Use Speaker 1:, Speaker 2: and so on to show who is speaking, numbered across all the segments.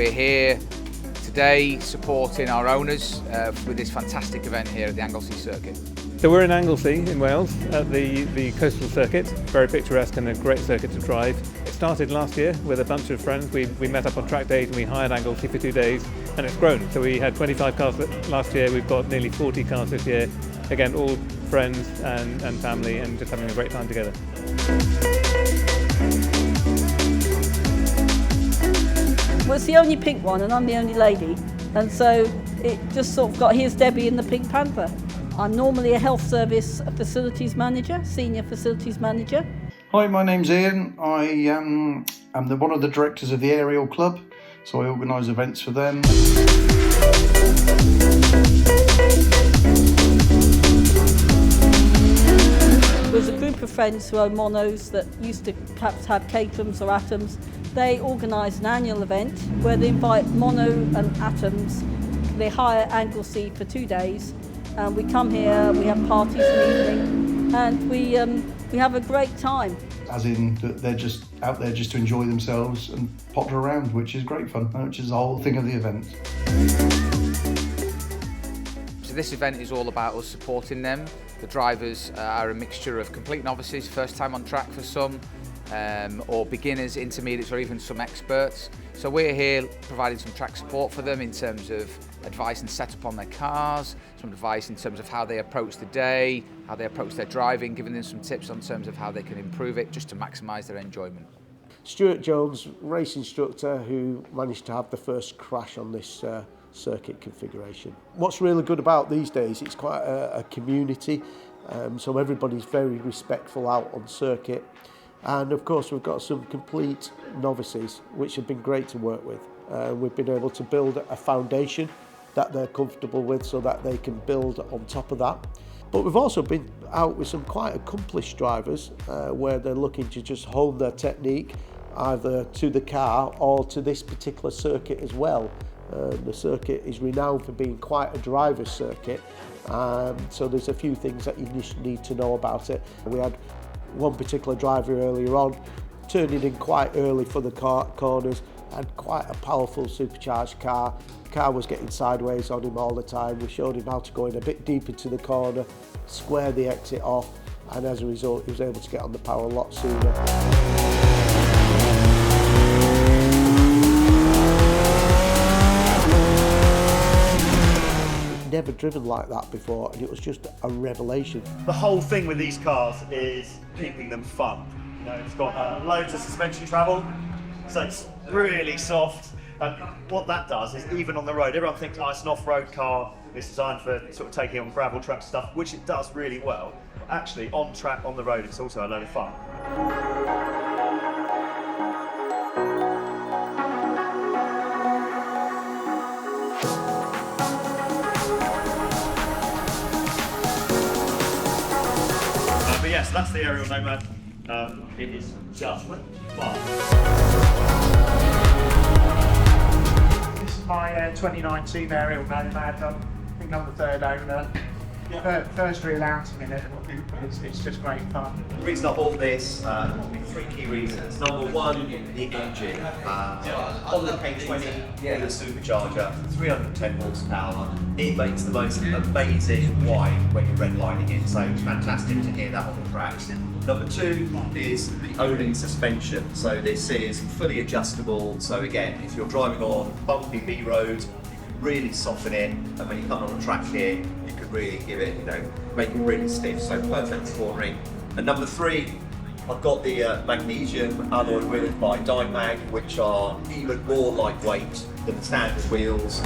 Speaker 1: we're here today supporting our owners with this fantastic event here at the Anglesey Circuit.
Speaker 2: So we're in Anglesey in Wales at the coastal circuit, very picturesque and a great circuit to drive. It started last year with a bunch of friends. We met up on track days and we hired Anglesey for 2 days, and it's grown. So we had 25 cars last year, we've got nearly 40 cars this year. Again, all friends and family, and just having a great time together.
Speaker 3: Well, it's the only pink one and I'm the only lady, and so it just sort of got here's Debbie in the Pink Panther. I'm normally a health service facilities manager, senior facilities manager.
Speaker 4: Hi, my name's Ian. I am one of the directors of the Ariel Club, so I organise events for them.
Speaker 3: There's a group of friends who own Monos that used to perhaps have Caterhams or Atoms. They organise an annual event where they invite Mono and Atoms. They hire Anglesey for 2 days, and we come here, we have parties in the evening, and we have a great time.
Speaker 4: As in that they're just out there just to enjoy themselves and potter around, which is great fun, which is the whole thing of the event.
Speaker 1: So this event is all about us supporting them. The drivers are a mixture of complete novices, first time on track for some, or beginners, intermediates, or even some experts. So we're here providing some track support for them in terms of advice and setup on their cars, some advice in terms of how they approach the day, how they approach their driving, giving them some tips on terms of how they can improve it just to maximise their enjoyment.
Speaker 5: Stuart Jones, race instructor who managed to have the first crash on this circuit configuration. What's really good about these days, it's quite a community, so everybody's very respectful out on circuit. And of course we've got some complete novices which have been great to work with. We've been able to build a foundation that they're comfortable with so that they can build on top of that. But we've also been out with some quite accomplished drivers where they're looking to just hone their technique either to the car or to this particular circuit as well. The circuit is renowned for being quite a driver's circuit, so there's a few things that you just need to know about it. We had one particular driver earlier on turning in quite early for the corners, had quite a powerful supercharged car. The car was getting sideways on him all the time. We showed him how to go in a bit deep into the corner, square the exit off, and as a result he was able to get on the power a lot sooner. Never driven like that before, and it was just a revelation.
Speaker 6: The whole thing with these cars is keeping them fun. You know, it's got loads of suspension travel, so it's really soft. And what that does is, even on the road, everyone thinks, oh, it's an off-road car, it's designed for sort of taking on gravel track stuff, which it does really well. Actually, on track, on the road, it's also a load of fun. Yes, that's the Ariel Nomad. It is just fun.
Speaker 7: This is my 2019 Ariel Nomad. I think I'm the third owner. First real outing in it. It's just great fun.
Speaker 8: The reason I bought this, three key reasons. Number one, the engine. On the K20 with a supercharger, 310 horsepower. It makes the most amazing whine when you're redlining it, so it's fantastic to hear that on the tracks. Number two is the owning suspension. So this is fully adjustable. So again, if you're driving on bumpy B roads, really soften it, and when you come on a track here, you can really give it, make it really stiff, so perfect for cornering. And number three, I've got the magnesium alloy wheels by Nomad, which are even more lightweight than the standard wheels.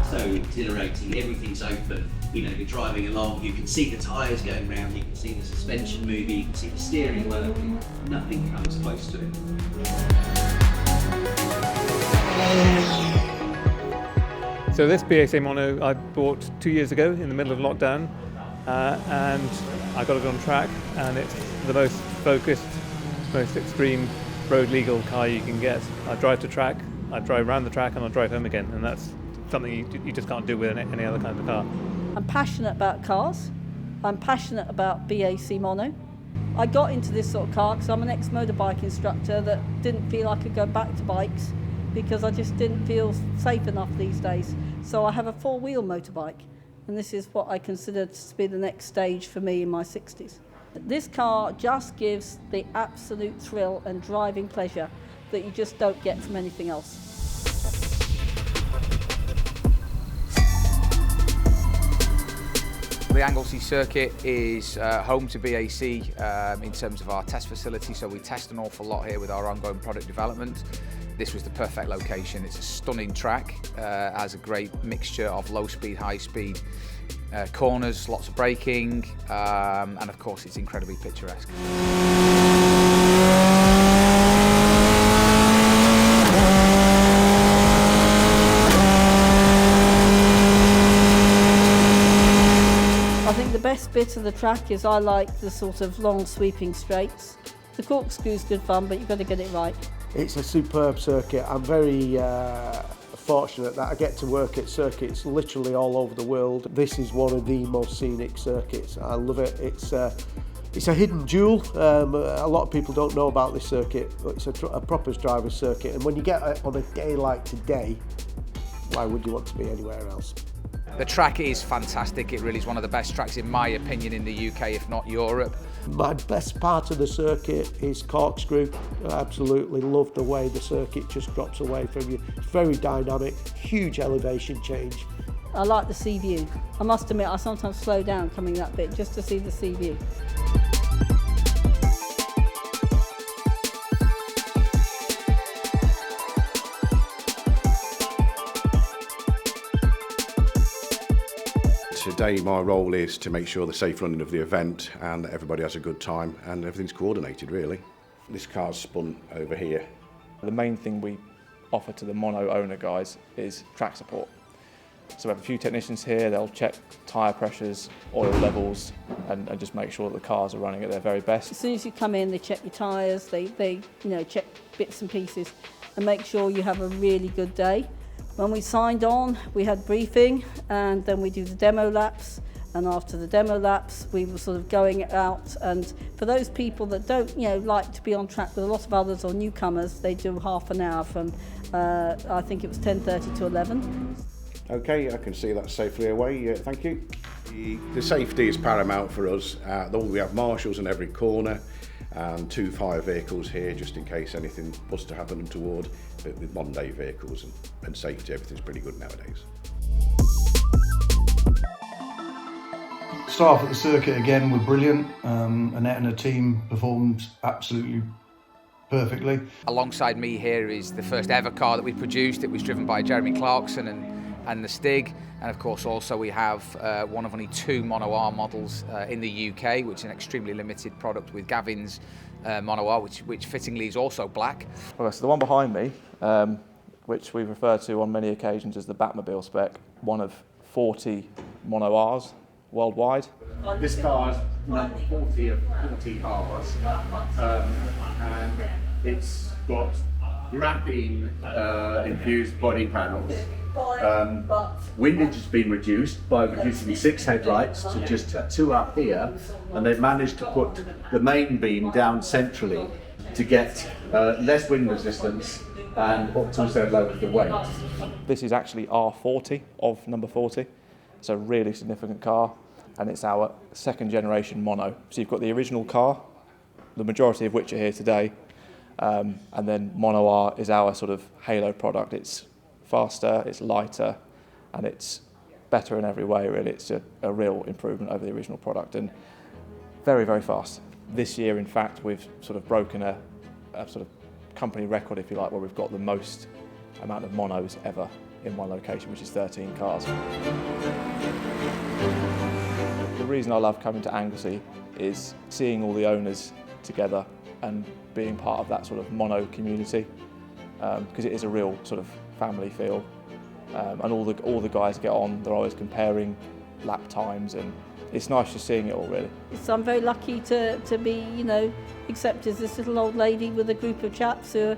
Speaker 9: So exhilarating, everything's open. You're driving along, you can see the tyres going round, you can see the suspension moving, you can see the steering working. Nothing comes close to it.
Speaker 2: So this BAC Mono I bought 2 years ago in the middle of lockdown, and I got it on track, and it's the most focused, most extreme road legal car you can get. I drive to track, I drive around the track, and I drive home again, and that's something you just can't do with any other kind of car.
Speaker 3: I'm passionate about cars. I'm passionate about BAC Mono. I got into this sort of car because I'm an ex-motorbike instructor that didn't feel I could go back to bikes because I just didn't feel safe enough these days. So I have a four-wheel motorbike, and this is what I consider to be the next stage for me in my 60s. This car just gives the absolute thrill and driving pleasure that you just don't get from anything else.
Speaker 1: The Anglesey Circuit is home to BAC in terms of our test facility, so we test an awful lot here with our ongoing product development. This was the perfect location. It's a stunning track, has a great mixture of low speed, high speed corners, lots of braking, and of course it's incredibly picturesque.
Speaker 3: I think the best bit of the track is I like the sort of long sweeping straights. The corkscrew's good fun, but you've got to get it right.
Speaker 5: It's a superb circuit. I'm very fortunate that I get to work at circuits literally all over the world. This is one of the most scenic circuits. I love it. It's a hidden jewel. A lot of people don't know about this circuit. It's a proper driver's circuit, and when you get it on a day like today, why would you want to be anywhere else?
Speaker 1: The track is fantastic. It really is one of the best tracks, in my opinion, in the UK, if not Europe.
Speaker 5: My best part of the circuit is corkscrew. I absolutely love the way the circuit just drops away from you. It's very dynamic, huge elevation change.
Speaker 3: I like the sea view. I must admit, I sometimes slow down coming that bit just to see the sea view.
Speaker 10: Today my role is to make sure the safe running of the event and that everybody has a good time and everything's coordinated really. This car's spun over here.
Speaker 11: The main thing we offer to the mono owner guys is track support. So we have a few technicians here, they'll check tyre pressures, oil levels and just make sure that the cars are running at their very best.
Speaker 3: As soon as you come in, they check your tyres, they check bits and pieces and make sure you have a really good day. When we signed on, we had briefing and then we do the demo laps, and after the demo laps we were sort of going out, and for those people that don't like to be on track with a lot of others or newcomers, they do half an hour from I think it was 10:30 to 11.
Speaker 10: Okay, I can see that safely away, thank you. The safety is paramount for us. We have marshals in every corner and 2 fire vehicles here just in case anything was to happen untoward. But with modern day vehicles and safety, everything's pretty good nowadays.
Speaker 4: Staff at the circuit again were brilliant. Annette and her team performed absolutely perfectly.
Speaker 1: Alongside me here is the first ever car that we produced. It was driven by Jeremy Clarkson and the Stig, and of course also we have one of only 2 Mono R models in the UK, which is an extremely limited product with Gavin's Mono R, which fittingly is also black.
Speaker 11: Okay, so the one behind me, which we've referred to on many occasions as the Batmobile spec, one of 40 Mono Rs worldwide.
Speaker 12: This car is number 40 of 40 Rs, and it's got graphene infused body panels. Windage has been reduced by reducing 6 headlights to just 2 up here, and they've managed to put the main beam down centrally to get less wind resistance and also lower the weight.
Speaker 11: This is actually R40 of number 40. It's a really significant car, and it's our 2nd generation mono. So you've got the original car, the majority of which are here today, and then Mono R is our sort of halo product. It's faster, it's lighter, and it's better in every way really. It's a real improvement over the original product and very, very fast. This year, in fact, we've sort of broken a sort of company record, if you like, where we've got the most amount of monos ever in one location, which is 13 cars. The reason I love coming to Anglesey is seeing all the owners together and being part of that sort of mono community, because it is a real sort of family feel, and all the guys get on. They're always comparing lap times, and it's nice just seeing it all really.
Speaker 3: So I'm very lucky to be accepted as this little old lady with a group of chaps who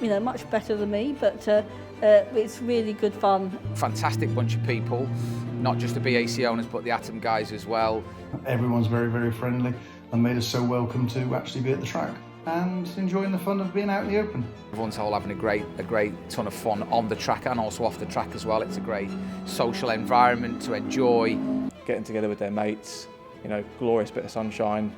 Speaker 3: are much better than me, but it's really good fun.
Speaker 1: Fantastic bunch of people. not just the BAC owners, but the Atom guys as well.
Speaker 4: Everyone's very, very friendly and made us so welcome to actually be at the track and enjoying the fun of being out in the open.
Speaker 1: Everyone's all having a great ton of fun on the track and also off the track as well. It's a great social environment to enjoy.
Speaker 11: Getting together with their mates, you know, glorious bit of sunshine,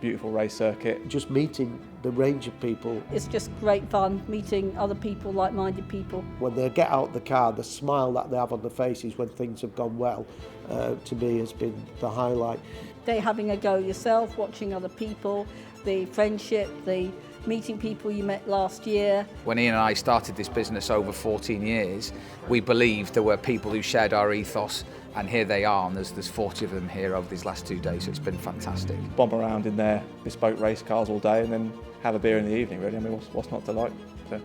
Speaker 11: beautiful race circuit.
Speaker 5: Just meeting the range of people.
Speaker 3: It's just great fun meeting other people, like-minded people.
Speaker 5: When they get out the car, the smile that they have on their faces when things have gone well, to me has been the highlight.
Speaker 3: They having a go yourself, watching other people, the friendship, the meeting people you met last year.
Speaker 1: When Ian and I started this business over 14 years, we believed there were people who shared our ethos, and here they are, and there's 40 of them here over these last 2 days, so it's been fantastic.
Speaker 11: Bomb around in their bespoke race cars all day and then have a beer in the evening, really. I mean, what's not to like? So.